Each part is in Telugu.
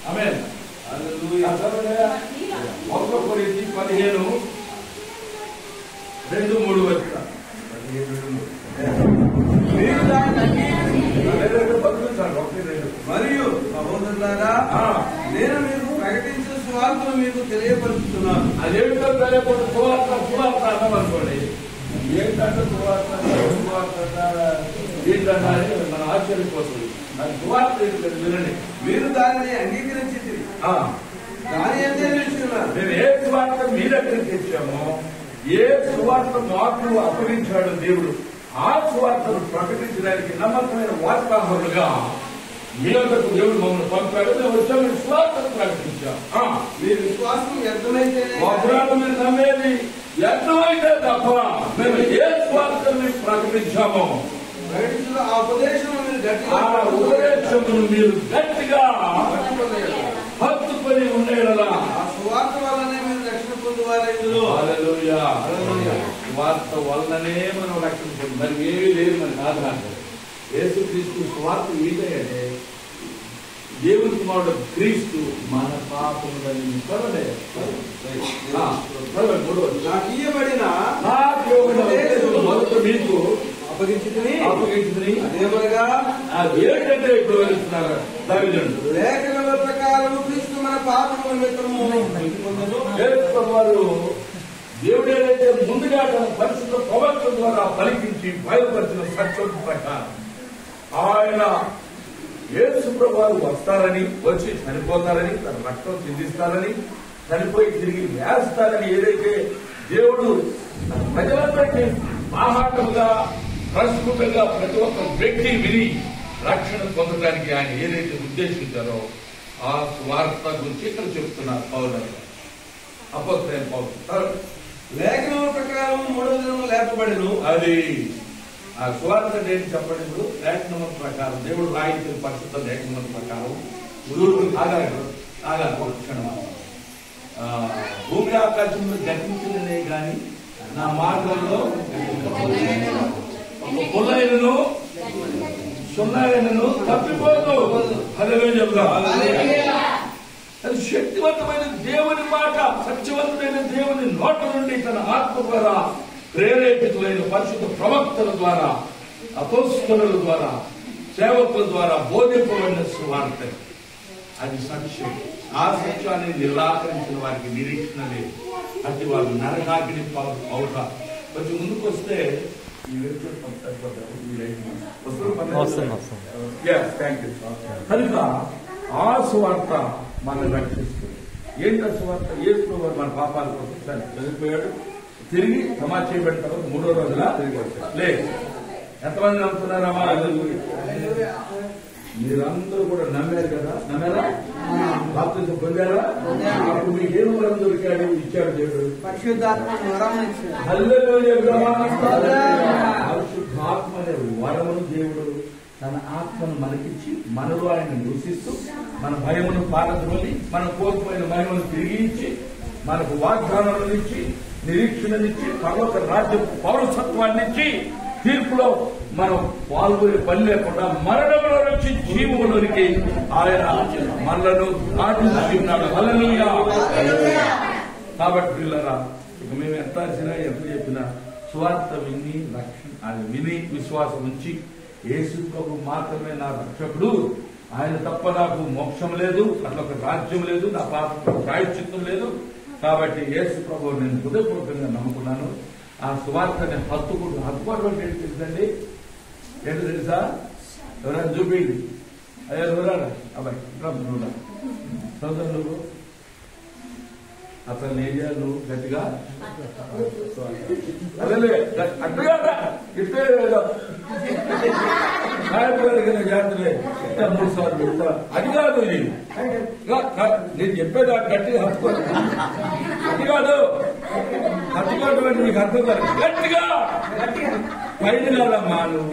ఆమేన్. 1 కొరింథీ 15:2-3 వరకు. మరియు సహోదరులారా, నేను మీకు ప్రకటించిన సువార్తను మీకు తెలియపరుస్తున్నాను. అదేమిటో తెలియకుండా సువార్త అన్నమనుకోండి. ఏంటంటే సువార్త ఏంటంటే మనం ఆశ్చర్యపోతుంది. నాకు సువార్త వినండి. మీరు దానిని అంగీకరించింది, దాని అంతే నిలుచున్నారు. మేము ఏ సువార్త మీ దగ్గరికి తెచ్చామో, ఏ సువార్త మాకు అప్పగించాడు దేవుడు, ఆ సువార్తను ప్రకటించడానికి నమ్మకమైన వార్తాహరులుగా మీ వద్దకు దేవుడు మమ్మల్ని పంపాడు. మేము వచ్చాము, సువార్తను ప్రకటించాం. మీ విశ్వాసం వ్యర్థమైతే మీరు నమ్మేది వ్యర్థమైతే తప్ప మేము ఏ సువార్తని ప్రకటించామో ప్రకటించిన ఆ ఉపదేశము మీరు గట్టిగా హత్తుకొని ఉండేలా ఆ సువార్త వల్లనే మీరు రక్షణ పొందువారు. హల్లెలూయా. సువార్త వల్లనే మనం రక్షణ పొంది, మరి ఏమీ లేదు మనకి ఆధారం. యేసుక్రీస్తు సువార్త ఏంటంటే దేవుని కుమారుడు క్రీస్తు మన పాపములని నాకు ఇయ్యబడిన మొదట మీకు అప్పగించుకుని అదేమనగా ఏంటంటే ఇప్పుడు వెళ్తున్నారు లేఖనముల ప్రకారం క్రీస్తు మన పాపముల నిమిత్తము వారు దేవుడు ఏదైతే ముందుగా తన పరిశుద్ధ ప్రవక్త ద్వారా పలికించి బయలుపరిచిన సత్యం ప్రకారం ఆయన యేసు ప్రభువు వస్తారని, వచ్చి చనిపోతారని, తన రక్తం చిందిస్తారని, చనిపోయి తిరిగి వేస్తారని ఏదైతే దేవుడు ప్రజలందరికీ బాహాటముగా ప్రస్ఫుటంగా ప్రతి ఒక్క వ్యక్తి విని రక్షణ పొందడానికి ఆయన ఏదైతే ఉద్దేశించారో ఆ స్వార్థ గురించి ఇక్కడ చెప్తున్నారు పౌరులు. అపోస్తలుడైన పౌలు లేఖనముల ప్రకారం 3వ దినమున లేపబడెను. అది ఆ సువార్త ఏంటి చెప్పండి. ఇప్పుడు లేఖనముల ప్రకారం దేవుడు రాయించిన పరిశుద్ధ లేఖనముల ప్రకారం భూమి ఆకాశంలో గతించిననే గాని నా మార్గంలో ఒక పుల్లైనను సున్నాయనను తప్పిపోదు. హల్లెలూయా చెప్తాం. అది శక్తివంతమైన దేవుని మాట, సత్యవంతమైన దేవుని నోట నుండి తన ఆత్మ ద్వారా ప్రేరేపితులైన పరిశుద్ధ ప్రవక్తల ద్వారా, అపోస్తలుల ద్వారా, సేవకుల ద్వారా బోధింపబడిన సువార్త. అది సత్యం. ఆ సత్యాన్ని నిరాకరించిన వారికి నిరీక్షణ లేదు. అది వాళ్ళు నరకాగ్ని అవుతారు. కొంచెం ముందుకు వస్తే కనుక ఆ సువార్త మనం రక్షిస్తుంది. ఏంటి ఆ సువార్త? యేసు ప్రభువు మన పాపాల కోసం చనిపోయాడు, తిరిగి సమాధి చేయబడిన తర్వాత 3వ రోజున తిరిగి వచ్చాడు. లేదు, ఎంతమంది నమ్ముతున్నారమ్మా? మీరందరూ కూడా నమ్మారు కదా? నమ్మారా? బాప్తిజం పొందారా? అప్పుడు మీకు ఏం వరం దొరికాడు, ఇచ్చాడు దేవుడు? పరిశుద్ధాత్మ అనే వరమును దేవుడు తన ఆత్మను మనకిచ్చి మనలో ఆయన నివసిస్తూ మన భయమును పారద్రోలి మన కోల్పోయిన మహిమను తిరిగి ఇచ్చి మనకు వాగ్దానాలను ఇచ్చి నిరీక్షణనిచ్చి పర్వత రాజ్య పౌరసత్వాన్ని ఇచ్చి తీర్పులో మనం పాల్గొనే పని లేకుండా మరణంలో నుంచి జీవములోనికి ఆయన మనలను నాటించి ఉన్నాడు. హల్లెలూయా. కాబట్టి పిల్లరా, ఇక మేము ఎంత చెప్పినా సువార్త విని అది విని విశ్వాసం ఉంచి యేసు ప్రభు మాత్రమే నా రక్షకుడు, ఆయన తప్ప నాకు మోక్షం లేదు, అట్లా ఒక రాజ్యం లేదు, నా పాప ప్రాయశ్చిత్తం లేదు. కాబట్టి యేసు ప్రభు నేను హృదయపూర్వకంగా నమ్ముకున్నాను. ఆ సువార్తని హత్తుకోవడం ఏంటి తెలుసండి? ఏంటి తెలుసా? ఎవరైనా చూపిండి. అయ్యా ఎవరా అబ్బాయి చదువు నువ్వు అసలు ఏం చేయాలి? నువ్వు గట్టిగా అదే అట్టుగా ఇట్లే జాతరే 3 సార్లు అది కాదు. నేను చెప్పేది గట్టిగా హత్తుకోవాలి. అది కాదు, హత్తుకోవడం నీకు అర్థం కాదు. గట్టిగా పైన కాదమ్మా నువ్వు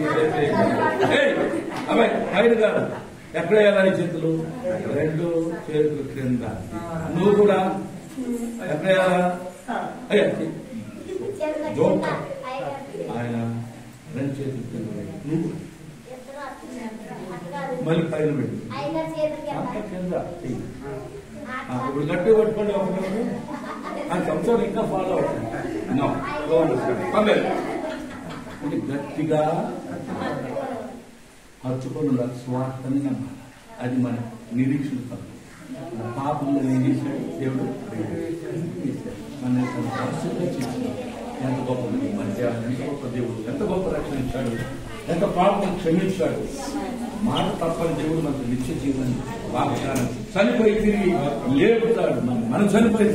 అబ్బాయి, పైన కాదు. ఎక్కడ ఎలా చేతులు 2 చేతులు క్రింద. నువ్వు కూడా ఎక్కడ ఆయన 2 చేతులు క్రింద. నువ్వు మళ్ళీ పైన పెట్టి అంత కింద చెయ్యి. ఇప్పుడు గట్టి పట్టుకోండి ఒకటి ఆ సంవత్సరం ఇంకా ఫాలో అవుతుంది అంటే గట్టిగా హత్తుకొని స్వార్థని నమ్మాలి. అది మన నిరీక్షణ పద్ధతి. పాపంలో ఏం చేశాడు దేవుడు? మన పరిస్థితిగా చేశాడు. ఎంత గొప్ప మధ్యాహ్నం, ఎంత గొప్ప దేవుడు, ఎంత గొప్ప రక్షణ ఇచ్చాడు, ఎంత పాపం క్షమించాడు. మాట తప్పని దేవుడు మనకు నిత్య జీవనం వాగ్దానం. చనిపోయి తిరిగి లేపుతాడు. మనం చనిపోయి